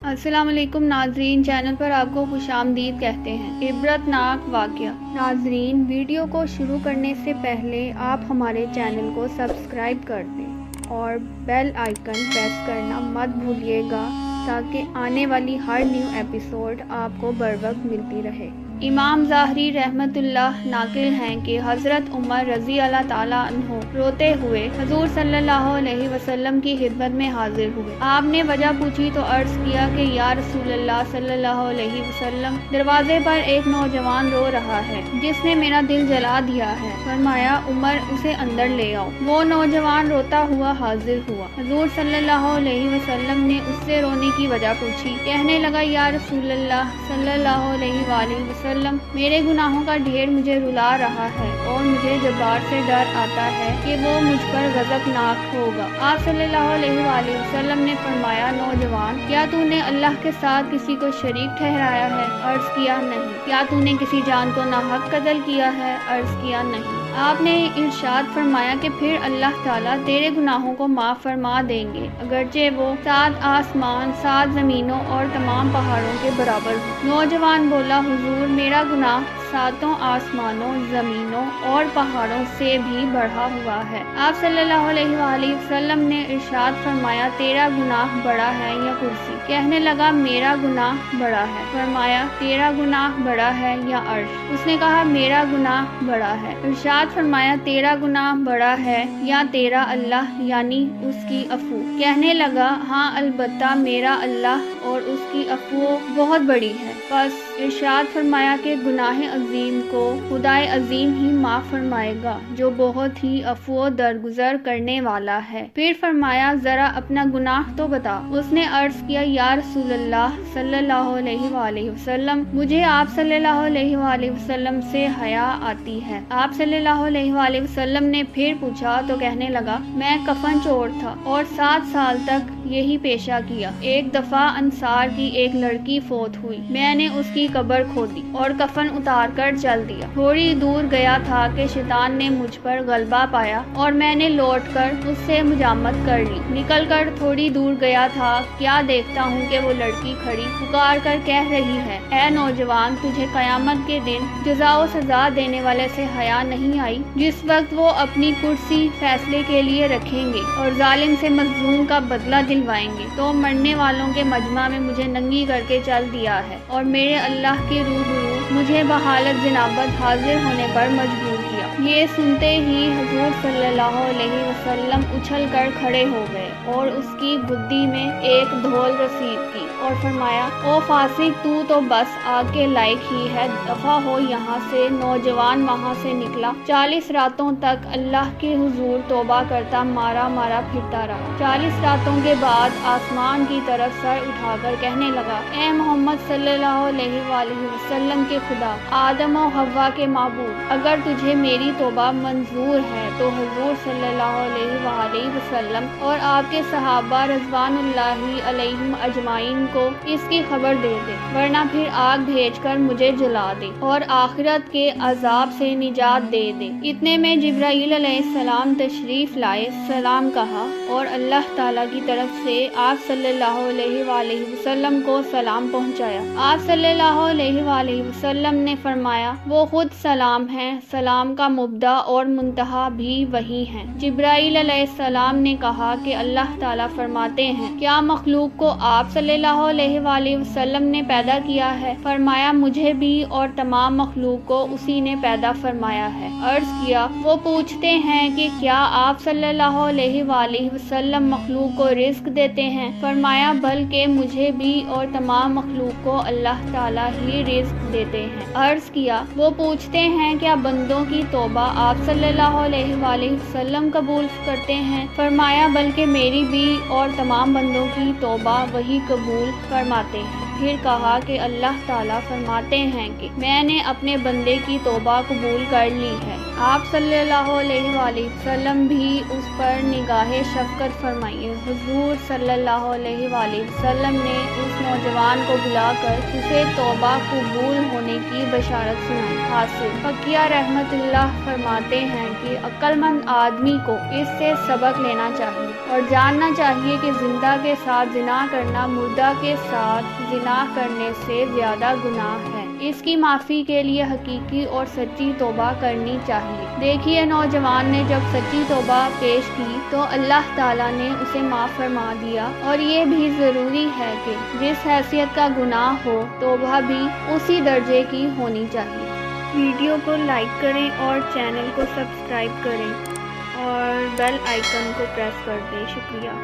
السلام علیکم ناظرین، چینل پر آپ کو خوش آمدید کہتے ہیں۔ عبرت ناک واقعہ۔ ناظرین، ویڈیو کو شروع کرنے سے پہلے آپ ہمارے چینل کو سبسکرائب کر دیں اور بیل آئیکن پریس کرنا مت بھولیے گا تاکہ آنے والی ہر نیو ایپیسوڈ آپ کو بروقت ملتی رہے۔ امام ظاہری رحمت اللہ ناقل ہیں کہ حضرت عمر رضی اللہ تعالیٰ عنہ روتے ہوئے حضور صلی اللہ علیہ وسلم کی خدمت میں حاضر ہوئے۔ آپ نے وجہ پوچھی تو عرض کیا کہ یا رسول اللہ صلی اللہ علیہ وسلم، دروازے پر ایک نوجوان رو رہا ہے جس نے میرا دل جلا دیا ہے۔ فرمایا عمر اسے اندر لے آؤ۔ وہ نوجوان روتا ہوا حاضر ہوا۔ حضور صلی اللہ علیہ وسلم نے اس سے رونے کی وجہ پوچھی۔ کہنے لگا یا رسول اللہ صلی اللہ علیہ وآلہ وسلم، میرے گناہوں کا ڈھیر مجھے رلا رہا ہے اور مجھے جبار سے ڈر آتا ہے کہ وہ مجھ پر غضبناک ہوگا۔ آپ صلی اللہ علیہ وآلہ وسلم نے فرمایا نوجوان، کیا تو نے اللہ کے ساتھ کسی کو شریک ٹھہرایا ہے؟ عرض کیا نہیں۔ کیا تو نے کسی جان کو ناحق قتل کیا ہے؟ عرض کیا نہیں۔ آپ نے ارشاد فرمایا کہ پھر اللہ تعالیٰ تیرے گناہوں کو معاف فرما دیں گے اگرچہ وہ 7 آسمان 7 زمینوں اور تمام پہاڑوں کے برابر ہو۔ نوجوان بولا حضور، میرا گناہ 7 آسمانوں زمینوں اور پہاڑوں سے بھی بڑھا ہوا ہے۔ آپ صلی اللہ علیہ وآلہ وسلم نے ارشاد فرمایا تیرا گناہ بڑا ہے یا کرسی؟ کہنے لگا میرا گناہ بڑا ہے۔ فرمایا تیرا گناہ بڑا ہے یا عرش؟ اس نے کہا میرا گناہ بڑا ہے۔ ارشاد فرمایا تیرا گناہ بڑا ہے یا تیرا اللہ یعنی اس کی عفو؟ کہنے لگا ہاں البتہ میرا اللہ اور اس کی عفو بہت بڑی ہے۔ بس ارشاد فرمایا کہ گناہ عظیم کو خدائے عظیم ہی معاف فرمائے گا جو بہت ہی عفو درگزر کرنے والا ہے۔ پھر فرمایا ذرا اپنا گناہ تو بتا۔ اس نے عرض کیا یا رسول اللہ صلی اللہ علیہ وآلہ وسلم، مجھے آپ صلی اللہ علیہ وآلہ وسلم سے حیا آتی ہے۔ آپ صلی اللہ علیہ وآلہ وسلم نے پھر پوچھا تو کہنے لگا میں کفن چور تھا اور 7 سال تک یہی پیشہ کیا۔ ایک دفعہ انصار کی ایک لڑکی فوت ہوئی، میں نے اس کی قبر کھودی اور کفن اتار کر چل دیا۔ تھوڑی دور گیا تھا کہ شیطان نے مجھ پر غلبہ پایا اور میں نے لوٹ کر اس سے مجامت کر لی۔ نکل کر تھوڑی دور گیا تھا، کیا دیکھتا ہوں کہ وہ لڑکی کھڑی پکار کر کہہ رہی ہے اے نوجوان، تجھے قیامت کے دن جزا و سزا دینے والے سے حیا نہیں آئی؟ جس وقت وہ اپنی کرسی فیصلے کے لیے رکھیں گے اور ظالم سے مظلوم کا بدلہ دلوائیں گے تو مرنے والوں کے مجمع میں مجھے ننگی کر کے چل دیا ہے اور میرے اللہ کے روبرو مجھے بحالت جنابت حاضر ہونے پر مجبور کیا۔ یہ سنتے ہی حضور صلی اللہ علیہ وسلم اچھل کر کھڑے ہو گئے اور اس کی گدی میں ایک دھول رسید کی اور فرمایا او فاسق، تو بس آگ کے لائق ہی ہے، دفع ہو یہاں سے۔ نوجوان وہاں سے نکلا، 40 راتوں تک اللہ کے حضور توبہ کرتا مارا مارا پھرتا رہا۔ 40 راتوں کے بعد آسمان کی طرف سر اٹھا کر کہنے لگا اے محمد صلی اللہ علیہ وآلہ وسلم کے خدا، آدم و حوا کے معبود، اگر تجھے میری توبہ منظور ہے تو حضور صلی اللہ علیہ وآلہ وسلم اور آپ کے صحابہ رضوان اللہ علیہم اجمعین کو اس کی خبر دے دے، ورنہ پھر آگ بھیج کر مجھے جلا دے اور آخرت کے عذاب سے نجات دے دے۔ اتنے میں جبرائیل علیہ السلام تشریف لائے، سلام کہا اور اللہ تعالیٰ کی طرف سے آپ صلی اللہ علیہ وآلہ وسلم کو سلام پہنچایا۔ آپ صلی اللہ علیہ وآلہ وسلم نے فرمایا وہ خود سلام ہیں، سلام کا مبدا اور منتہا بھی وہی ہیں۔ جبرائیل علیہ السلام نے کہا کہ اللہ تعالیٰ فرماتے ہیں کیا مخلوق کو آپ صلی اللہ علیہ وآلہ وسلم نے پیدا کیا ہے؟ فرمایا مجھے بھی اور تمام مخلوق کو اسی نے پیدا فرمایا ہے۔ عرض کیا وہ پوچھتے ہیں کہ کیا آپ صلی اللہ علیہ وآلہ وسلم مخلوق کو رزق دیتے ہیں؟ فرمایا بلکہ مجھے بھی اور تمام مخلوق کو اللہ تعالیٰ ہی رزق دیتے ہیں۔ عرض کیا وہ پوچھتے ہیں کیا بندوں کی توبہ آپ صلی اللہ علیہ وآلہ وسلم قبول کرتے ہیں؟ فرمایا بلکہ میری بھی اور تمام بندوں کی توبہ وہی قبول فرماتے ہیں۔ پھر کہا کہ اللہ تعالیٰ فرماتے ہیں کہ میں نے اپنے بندے کی توبہ قبول کر لی ہے۔ آپ صلی اللہ علیہ وآلہ وسلم بھی اس پر نگاہ شفقت فرمائیے۔ حضور صلی اللہ علیہ وآلہ وسلم نے اس نوجوان کو بلا کر اسے توبہ قبول ہونے کی بشارت سنائی۔ حاصل فقیہ رحمت اللہ فرماتے ہیں کہ عقل مند آدمی کو اس سے سبق لینا چاہیے۔ اور جاننا چاہیے کہ زندہ کے ساتھ زنا کرنا مردہ کے ساتھ زنا کرنے سے زیادہ گناہ ہے۔ اس کی معافی کے لیے حقیقی اور سچی توبہ کرنی چاہیے۔ دیکھیے نوجوان نے جب سچی توبہ پیش کی تو اللہ تعالیٰ نے اسے معاف فرما دیا، اور یہ بھی ضروری ہے کہ جس حیثیت کا گناہ ہو توبہ بھی اسی درجے کی ہونی چاہیے۔ ویڈیو کو لائک کریں اور چینل کو سبسکرائب کریں اور بیل آئیکن کو پریس کر دیں۔ شکریہ۔